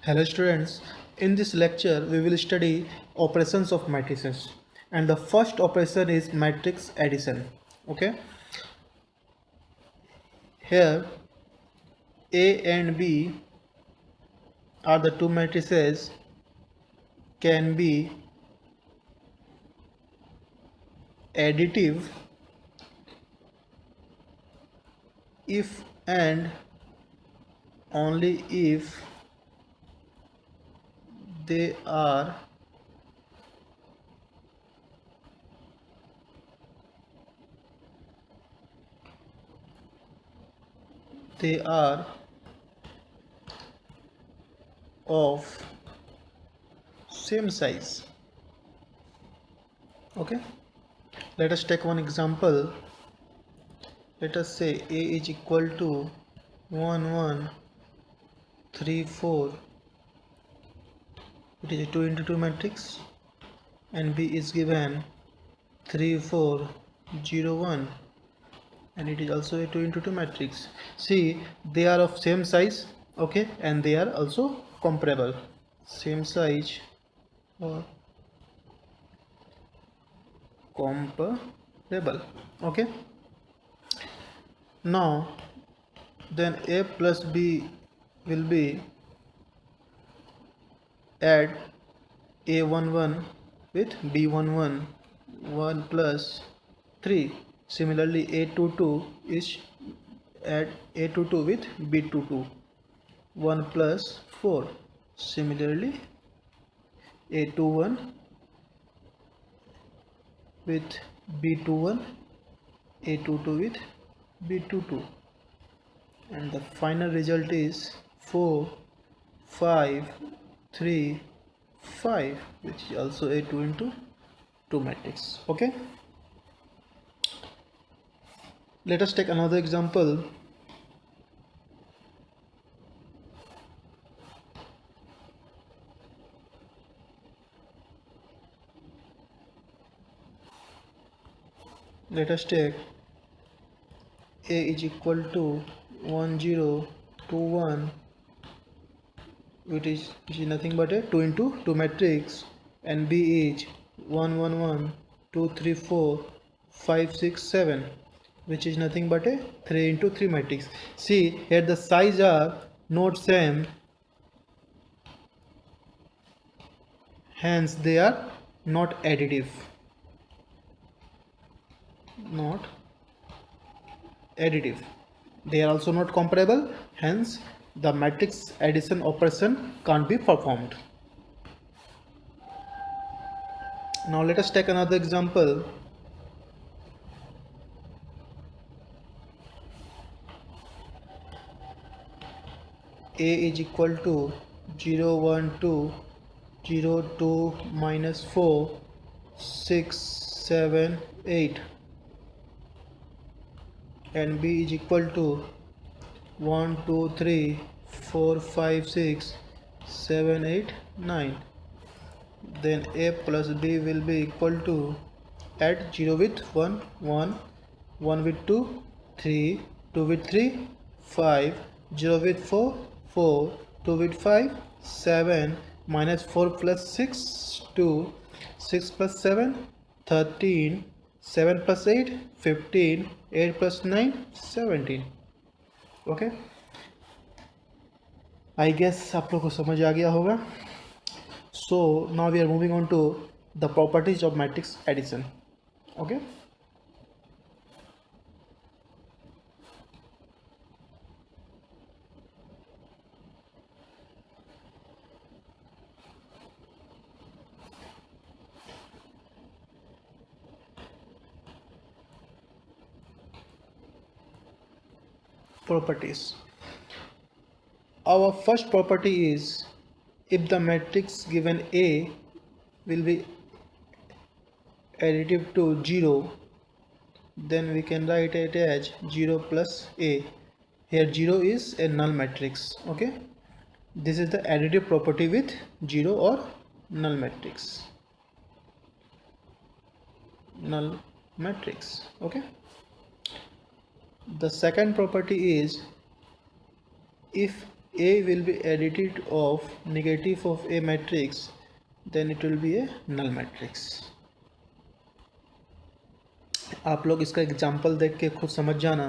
Hello students, in this lecture we will study operations of matrices and the first operation is matrix addition. Okay, here A and B are the two matrices can be additive if and only if they are they are of same size. Okay, let us take one example. Let us say A is equal to 1 1 3 4. It is a 2 into 2 matrix and B is given 3 4 0 1 and it is also a 2 into 2 matrix. See, they are of same size, okay, and they are also comparable. Same size or comparable. Okay, now then A plus B will be add A11 with B11 1 plus 3. Similarly A22 is add A22 with B22 1 plus 4. Similarly A21 with B21 A22 with B22 and the final result is 4 5 3 5, which is also a 2 into 2 matrix. Okay, let us take another example. Let us take A is equal to 1 0 2 1, which is nothing but a 2 into 2 matrix, and B is 1 1 1 2 3 4 5 6 7, which is nothing but a 3 into 3 matrix. See, here the size are not same, hence they are not additive. Not additive. They are also not comparable, hence the matrix addition operation can't be performed. Now let us take another example. A is equal to 0 1 2 0 2 minus 4 6 7 8 and B is equal to 1 2 3 4 5 6 7 8 9. Then A plus B will be equal to add 0 with 1 1 1 with 2 3 2 with 3 5 0 with 4 4 2 with 5 7 minus 4 plus 6 2 6 plus 7 13 7 plus 8 15 8 plus 9 17. Okay, I guess आप लोग को समझ आ गया होगा. So now we are moving on to the properties of matrix addition. Okay, properties. Our first property is if the matrix given A will be additive to 0, then we can write it as 0 plus A. Here 0 is a null matrix. Okay, this is the additive property with 0 or null matrix. Null matrix. Okay, the second property is if A will be additive of negative of a matrix, then it will be a null matrix. आप लोग इसका example देख के खुद समझ जाना,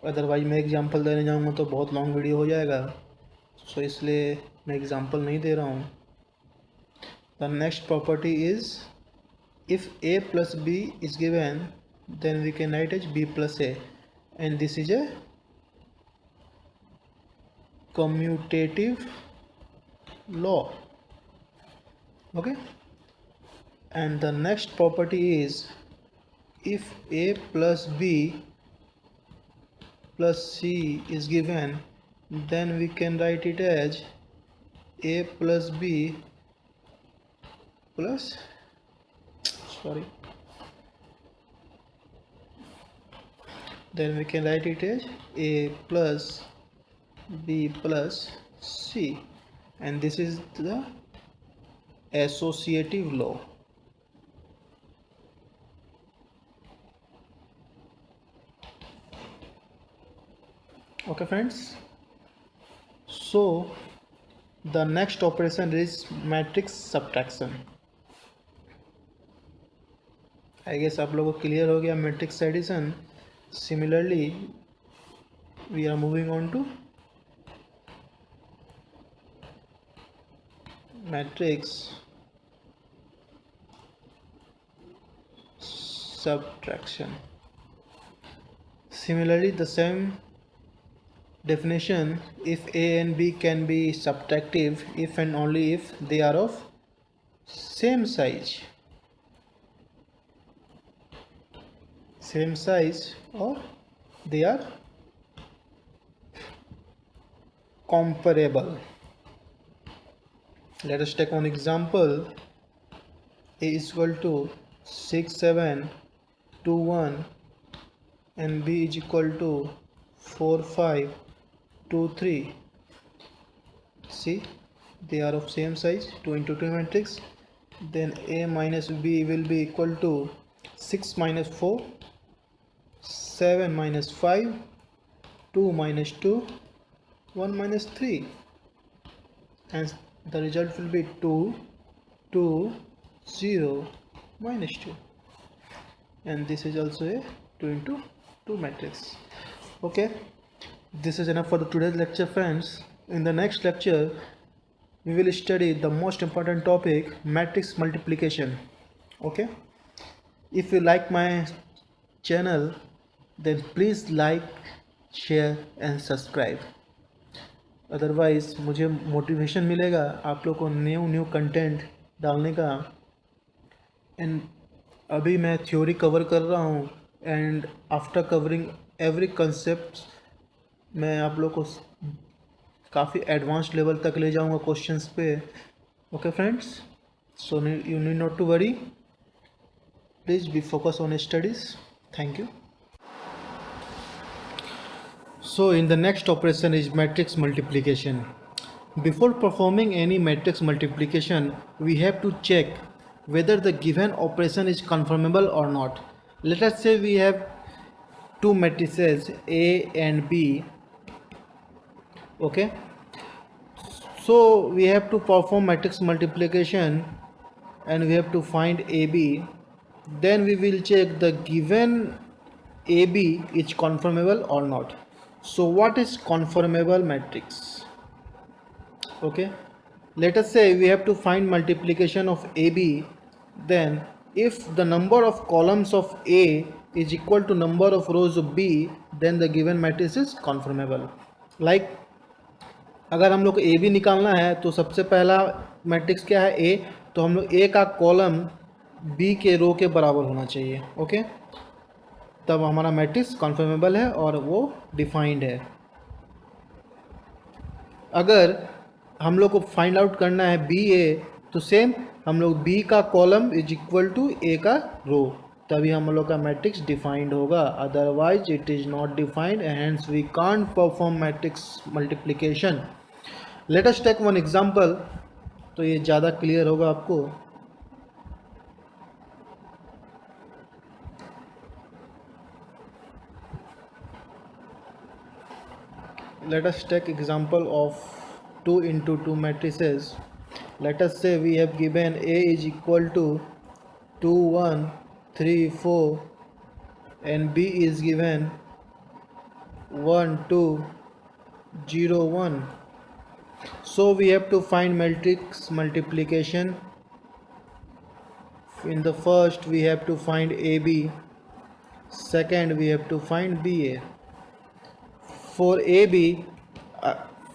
otherwise मैं example देने जाऊंगा तो बहुत लॉन्ग वीडियो हो जाएगा, सो इसलिए मैं एग्जांपल नहीं दे रहा हूँ. The next property is if a plus b is given, then we can write as b plus a, and this is a commutative law. Okay, and the next property is if a plus b plus c is given, then we can write it as a plus b plus then we can write it as a plus b plus c, and this is the associative law. Okay friends, so the next operation is matrix subtraction. I guess आप लोगों को clear हो गया matrix addition. Similarly we are moving on to matrix subtraction. Similarly, the same definition, if a and b can be subtractive if and only if they are of same size or they are comparable. Let us take one example. A is equal to 6 7 2 1 and b is equal to 4 5 2 3. See, they are of same size, 2 into 2 matrix. Then a minus b will be equal to 6 minus 4, 7 minus 5, 2 minus 2, 1 minus 3, and the result will be 2 2 0 minus 2, and this is also a 2 into 2 matrix. Okay, this is enough for the today's lecture, friends. In the next lecture we will study the most important topic, matrix multiplication. Okay, if you like my channel, then please like, share and subscribe. Otherwise मुझे motivation मिलेगा आप लोग को new content डालने का. And अभी मैं theory cover कर रहा हूँ, and after covering every concept मैं आप लोग को काफ़ी एडवांस लेवल तक ले जाऊँगा क्वेश्चंस पे. Okay friends, so you need not to worry, please be focus on studies. Thank you. So in the next operation is matrix multiplication. Before performing any matrix multiplication, we have to check whether the given operation is conformable or not. Let us say we have two matrices A and B. Okay, so we have to perform matrix multiplication and we have to find AB. Then we will check the given AB is conformable or not. So what is conformable matrix? Okay, let us say we have to find multiplication of AB. Then if the number of columns of A is equal to number of rows of B, then the given matrix is conformable. Like अगर हम लोग को AB निकालना है तो सबसे पहला matrix क्या है, A. तो हम लोग A का कॉलम B के रो के बराबर होना चाहिए. ओके, तब हमारा मैट्रिक्स कॉन्फर्मेबल है और वो डिफाइंड है. अगर हम लोग को फाइंड आउट करना है बी ए, तो सेम हम लोग बी का column is equal to A का रो, तभी हम लोग का मैट्रिक्स डिफाइंड होगा. Otherwise it is not defined and hence we can't perform matrix multiplication. Let us take one example, तो ये ज़्यादा क्लियर होगा आपको. Let us take example of 2 into 2 matrices. Let us say we have given A is equal to 2 1 3 4 and B is given 1 2 0 1. So we have to find matrix multiplication. In the first we have to find AB, second we have to find BA. For AB,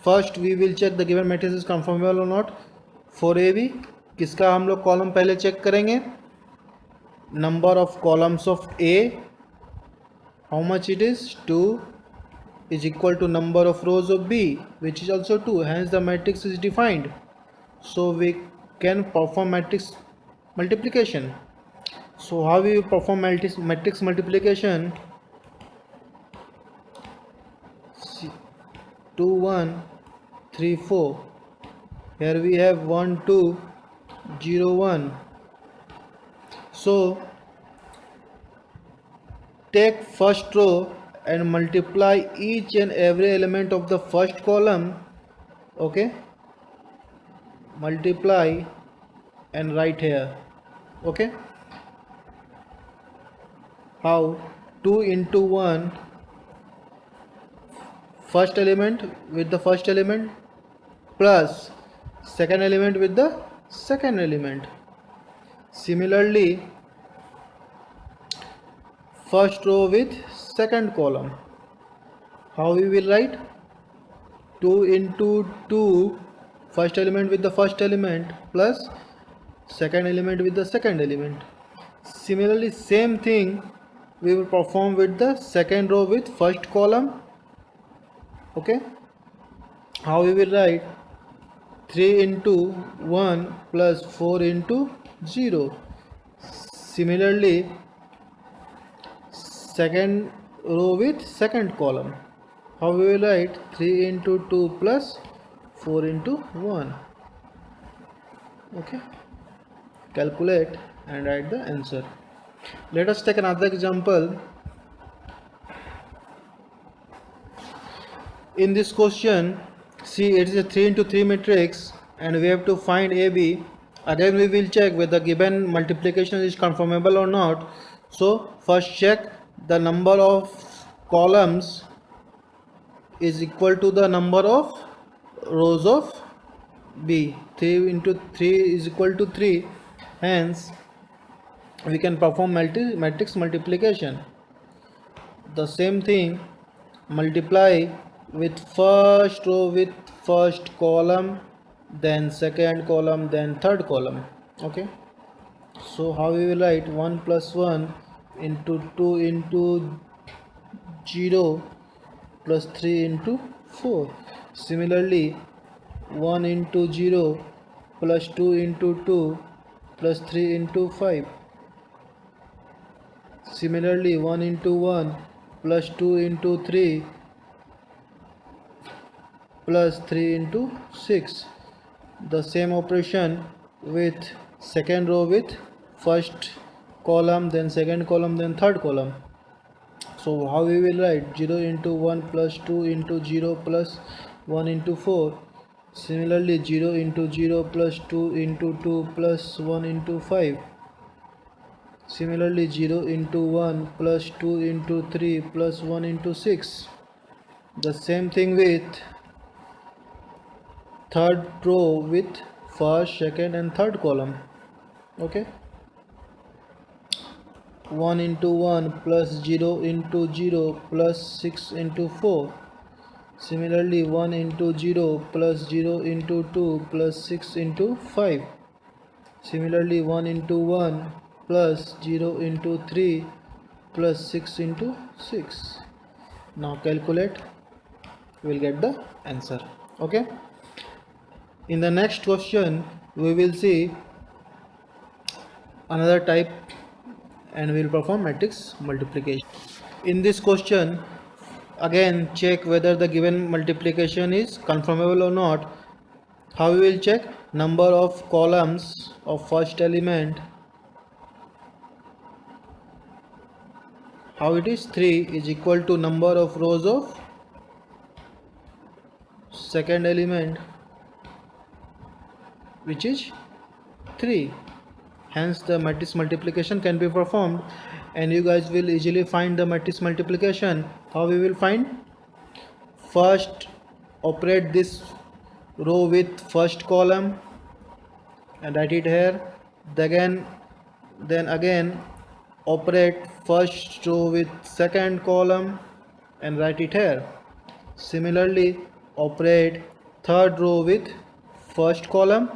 first we will check the given matrix is conformable or not. For AB किसका हम लोग column पहले check करेंगे, number of columns of A, how much it is, 2 is equal to number of rows of B, which is also 2, hence the matrix is defined. So we can perform matrix multiplication. So how we perform matrix multiplication? 2 1 3 4, here we have 1 2 0 1. So take first row and multiply each and every element of the first column. Okay, multiply and write here. Okay, how? 2 into 1, first element with the first element plus second element with the second element. Similarly, first row with second column. How we will write? 2 into 2, first element with the first element plus second element with the second element. Similarly, same thing we will perform with the second row with first column. Okay, how we will write? 3 into 1 plus 4 into 0. Similarly, second row with second column. How we will write? 3 into 2 plus 4 into 1. Okay, calculate and write the answer. Let us take another example. In this question, see, it is a 3 into 3 matrix and we have to find AB. Again we will check whether given multiplication is conformable or not. So first check the number of columns is equal to the number of rows of B. 3 into 3 is equal to 3, hence we can perform matrix multiplication. The same thing, multiply with first row with first column, then second column, then third column. Okay, so how we will write? 1 plus 1 into 2 into 0 plus 3 into 4. Similarly, 1 into 0 plus 2 into 2 plus 3 into 5. Similarly, 1 into 1 plus 2 into 3 plus 3 into 6. The same operation with second row with first column, then second column, then third column. So how we will write? 0 into 1 plus 2 into 0 plus 1 into 4. Similarly, 0 into 0 plus 2 into 2 plus 1 into 5. Similarly, 0 into 1 plus 2 into 3 plus 1 into 6. The same thing with third row with first, second and third column. Okay, 1 into 1 plus 0 into 0 plus 6 into 4. Similarly, 1 into 0 plus 0 into 2 plus 6 into 5. Similarly, 1 into 1 plus 0 into 3 plus 6 into 6. Now calculate, we will get the answer. Okay, in the next question we will see another type and we will perform matrix multiplication. In this question, again check whether the given multiplication is conformable or not. How we will check? Number of columns of first element, how it is? 3 is equal to number of rows of second element, which is 3. Hence the matrix multiplication can be performed, and you guys will easily find the matrix multiplication. How we will find? First operate this row with first column and write it here. Then again operate first row with second column and write it here. Similarly operate third row with first column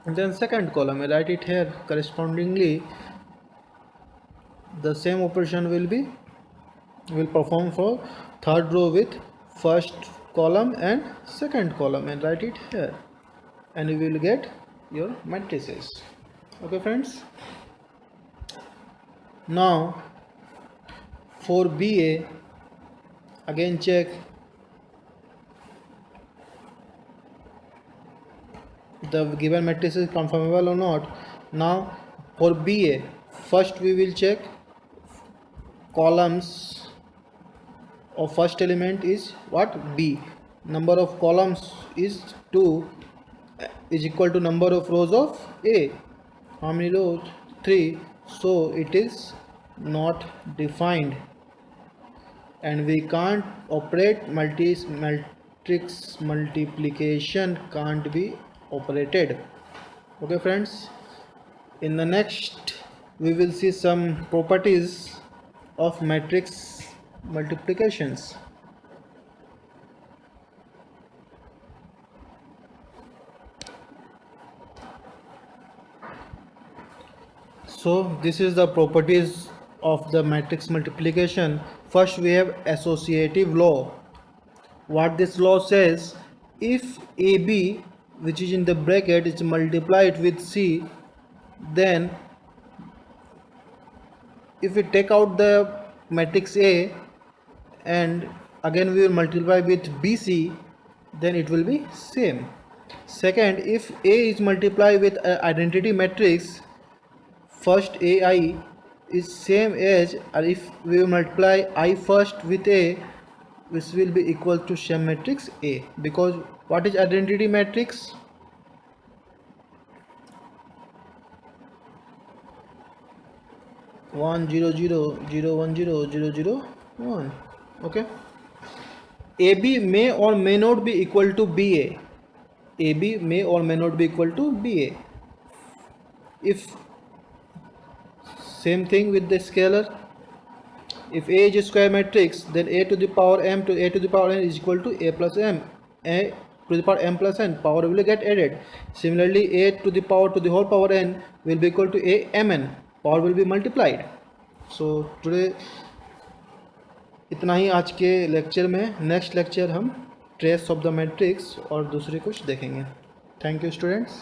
and then second column and write it here. Correspondingly the same operation will perform for third row with first column and second column and write it here, and you will get your matrices. Okay friends, now for BA again check the given matrix is conformable or not. Now for BA, first we will check columns of first element is what? B. Number of columns is 2 is equal to number of rows of A. How many rows? 3. So it is not defined and we can't operate matrix multiplication can't be operated. Okay friends, in the next we will see some properties of matrix multiplications. So this is the properties of the matrix multiplication. First we have associative law. What this law says, if AB, which is in the bracket, is multiplied with C, then if we take out the matrix A and again we will multiply with BC, then it will be same. Second, if A is multiplied with an identity matrix, first AI is same as, or if we will multiply I first with A, which will be equal to same matrix A, because what is identity matrix? One 0 0 0 1 0 0 0 1. Okay. AB may or may not be equal to BA. AB may or may not be equal to BA. If same thing with the scalar, if A is a square matrix, then A to the power m to A to the power n is equal to A plus m. A to the power m plus n, power will get added. Similarly, A to the whole power n will be equal to A mn, power will be multiplied. So today इतना ही आज के lecture में. Next lecture हम trace of the matrix और दूसरे कुछ देखेंगे. Thank you students.